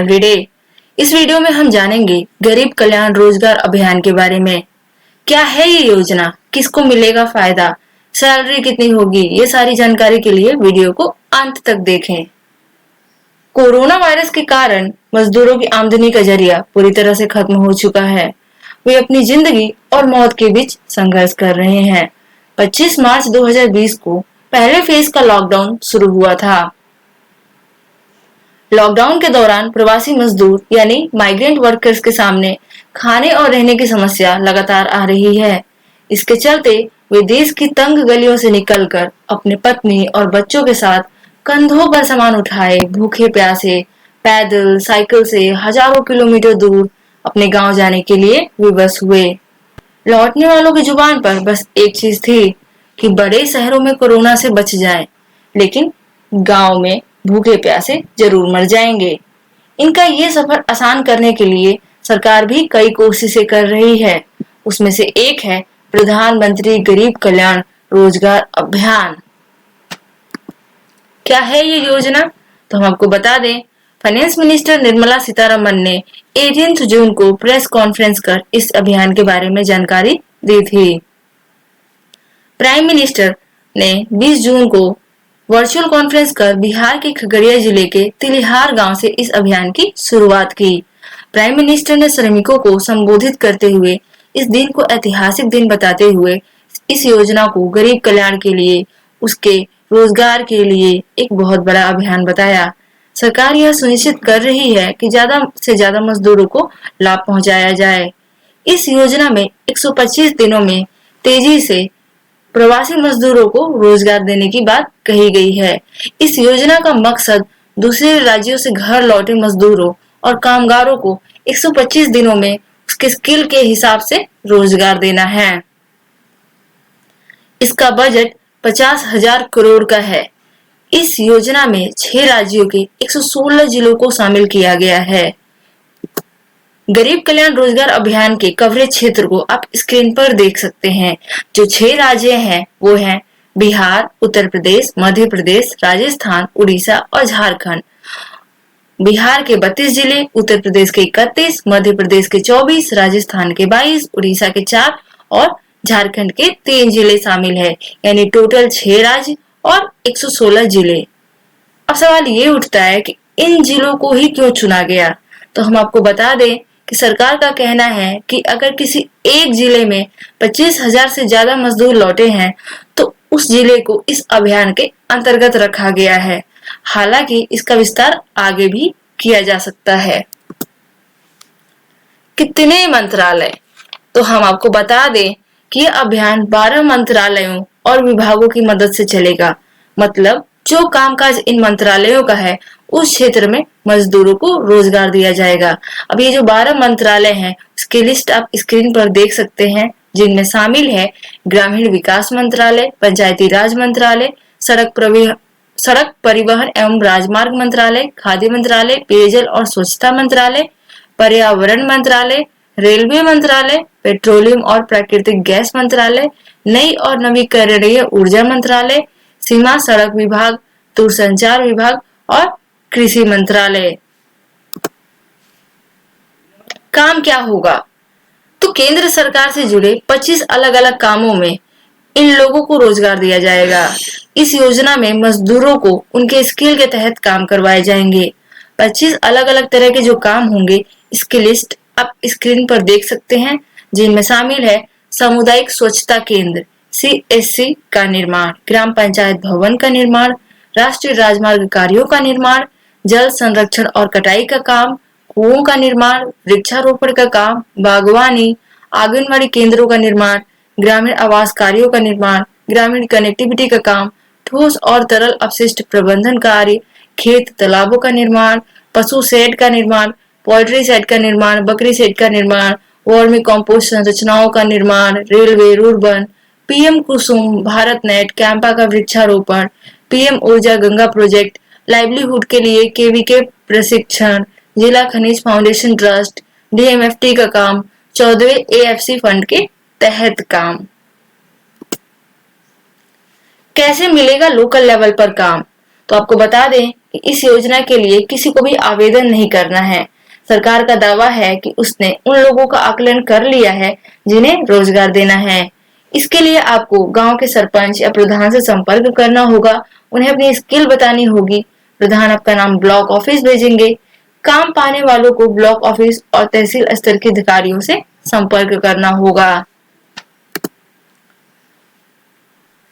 Everyday. इस video में हम जानेंगे गरीब कल्याण रोजगार अभियान के बारे में। क्या है ये योजना, किसको मिलेगा फायदा, सैलरी कितनी होगी, ये सारी जानकारी के लिए वीडियो को अंत तक देखें। कोरोना वायरस के कारण मजदूरों की आमदनी का जरिया पूरी तरह से खत्म हो चुका है। वे अपनी जिंदगी और मौत के बीच संघर्ष कर रहे हैं। 25 मार्च 2020 को पहले फेज का लॉकडाउन शुरू हुआ था। लॉकडाउन के दौरान प्रवासी मजदूर यानी माइग्रेंट वर्कर्स के सामने खाने और रहने की समस्या लगातार आ रही है। इसके चलते वे देश की तंग गलियों से निकलकर अपने पत्नी और बच्चों के साथ कंधों पर सामान उठाए भूखे प्यासे पैदल साइकिल से हजारों किलोमीटर दूर अपने गांव जाने के लिए विवश हुए। लौटने वालों की जुबान पर बस एक चीज थी कि बड़े शहरों में कोरोना से बच जाएं, लेकिन गांव में भूखे प्यासे जरूर मर जाएंगे। इनका ये सफर आसान करने के लिए सरकार भी कई कोशिशें कर रही है। उसमें से एक है प्रधानमंत्री गरीब कल्याण रोजगार अभियान। क्या है ये योजना, तो हम आपको बता दें। फाइनेंस मिनिस्टर निर्मला सीतारमण ने 18 जून को प्रेस कॉन्फ्रेंस कर इस अभियान के बारे में जानकारी दी थी। प्राइम मिनिस्टर ने 20 जून को वर्चुअल कॉन्फ्रेंस कर बिहार के खगड़िया जिले के तिलिहार गांव से इस अभियान की शुरुआत की। प्राइम मिनिस्टर ने श्रमिकों को संबोधित करते हुए इस दिन को ऐतिहासिक दिन बताते हुए इस योजना को गरीब कल्याण के लिए, उसके रोजगार के लिए एक बहुत बड़ा अभियान बताया। सरकार यह सुनिश्चित कर रही है कि ज्यादा से ज्यादा मजदूरों को लाभ पहुंचाया जाए। इस योजना में 125 दिनों में तेजी से प्रवासी मजदूरों को रोजगार देने की बात कही गई है। इस योजना का मकसद दूसरे राज्यों से घर लौटे मजदूरों और कामगारों को 125 दिनों में उसके स्किल के हिसाब से रोजगार देना है। इसका बजट 50,000 करोड़ का है। इस योजना में 6 राज्यों के 116 जिलों को शामिल किया गया है। गरीब कल्याण रोजगार अभियान के कवरेज क्षेत्र को आप स्क्रीन पर देख सकते हैं। जो 6 राज्य हैं वो हैं बिहार, उत्तर प्रदेश, मध्य प्रदेश, राजस्थान, उड़ीसा और झारखंड। बिहार के 32 जिले, उत्तर प्रदेश के 31, मध्य प्रदेश के 24, राजस्थान के 22, उड़ीसा के 4 और झारखंड के 3 जिले शामिल है। यानी टोटल 6 राज्य और 116 जिले। अब सवाल ये उठता है कि इन जिलों को ही क्यों चुना गया, तो हम आपको बता दें कि सरकार का कहना है कि अगर किसी एक जिले में 25,000 से ज्यादा मजदूर लौटे हैं तो उस जिले को इस अभियान के अंतर्गत रखा गया है। हालांकि इसका विस्तार आगे भी किया जा सकता है। कितने मंत्रालय, तो हम आपको बता दें कि यह अभियान 12 मंत्रालयों और विभागों की मदद से चलेगा। मतलब जो कामकाज इन मंत्रालयों का है उस क्षेत्र में मजदूरों को रोजगार दिया जाएगा। अब ये जो 12 मंत्रालय हैं उसकी लिस्ट आप स्क्रीन पर देख सकते हैं, जिनमें शामिल है ग्रामीण विकास मंत्रालय, पंचायती राज मंत्रालय, सड़क परिवहन एवं राजमार्ग मंत्रालय, खाद्य मंत्रालय, पेयजल और स्वच्छता मंत्रालय, पर्यावरण मंत्रालय, रेलवे मंत्रालय, पेट्रोलियम और प्राकृतिक गैस मंत्रालय, नई और नवीकरणीय ऊर्जा मंत्रालय, सीमा सड़क विभाग, दूरसंचार विभाग और कृषि मंत्रालय। काम क्या होगा, तो केंद्र सरकार से जुड़े 25 अलग अलग कामों में इन लोगों को रोजगार दिया जाएगा। इस योजना में मजदूरों को उनके स्किल के तहत काम करवाए जाएंगे। 25 अलग अलग तरह के जो काम होंगे इसकी लिस्ट आप स्क्रीन पर देख सकते हैं, जिनमें शामिल है सामुदायिक स्वच्छता केंद्र CSC का निर्माण, ग्राम पंचायत भवन का निर्माण, राष्ट्रीय राजमार्ग कार्यों का निर्माण, जल संरक्षण और कटाई का काम, कुओं का निर्माण, वृक्षारोपण का काम, बागवानी, आंगनबाड़ी केंद्रों का निर्माण, ग्रामीण आवास कार्यों का निर्माण, ग्रामीण कनेक्टिविटी का काम, ठोस और तरल अपशिष्ट प्रबंधन कार्य, खेत तालाबों का निर्माण, पशु शेड का निर्माण, पोल्ट्री शेड का निर्माण, बकरी शेड का निर्माण, वर्मी कंपोस्ट संरचनाओं का निर्माण, रेलवे रुर्बन, PM कुसुम, भारत नेट, कैंपा का वृक्षारोपण, PM ऊर्जा गंगा प्रोजेक्ट, लाइवलीहुड के लिए KVK प्रशिक्षण, जिला खनिज फाउंडेशन ट्रस्ट, DMFT का काम, 14वें AFC फंड के तहत काम। कैसे मिलेगा लोकल लेवल पर काम, तो आपको बता दें इस योजना के लिए किसी को भी आवेदन नहीं करना है। सरकार का दावा है कि उसने उन लोगों का आकलन कर लिया है जिन्हें रोजगार देना है। इसके लिए आपको गांव के सरपंच या प्रधान से संपर्क करना होगा, उन्हें अपनी स्किल बतानी होगी। प्रधान आपका नाम ब्लॉक ऑफिस भेजेंगे। काम पाने वालों को ब्लॉक ऑफिस और तहसील स्तर के अधिकारियों से संपर्क करना होगा।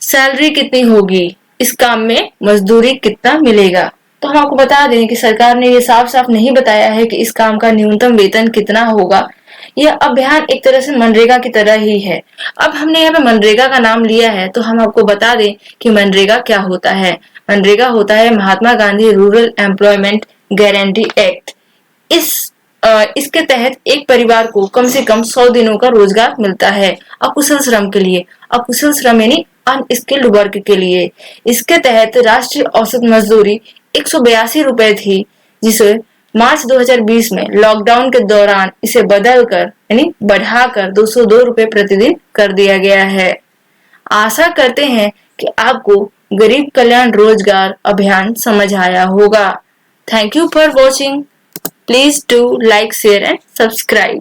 सैलरी कितनी होगी, इस काम में मजदूरी कितना मिलेगा? तो हम आपको बता दें कि सरकार ने ये साफ साफ नहीं बताया है कि इस काम का न्यूनतम वेतन कितना होगा। यह अभियान एक तरह से मनरेगा की तरह ही है। अब हमने यहाँ पे मनरेगा का नाम लिया है तो हम आपको बता दें कि मनरेगा क्या होता है। मनरेगा होता है Mahatma Gandhi rural employment guarantee act. इसके तहत एक परिवार को कम से कम 100 दिनों का रोजगार मिलता है अकुशल श्रम के लिए। अकुशल श्रम यानी अनस्किल्ड वर्क के लिए। इसके तहत राष्ट्रीय औसत मजदूरी 182 रुपए थी, जिसे मार्च 2020 में लॉकडाउन के दौरान इसे बदलकर यानी बढ़ाकर 202 रुपए प्रतिदिन कर दिया गया है। आशा करते हैं कि आपको गरीब कल्याण रोजगार अभियान समझ आया होगा। Thank you for watching. Please do like, share and subscribe.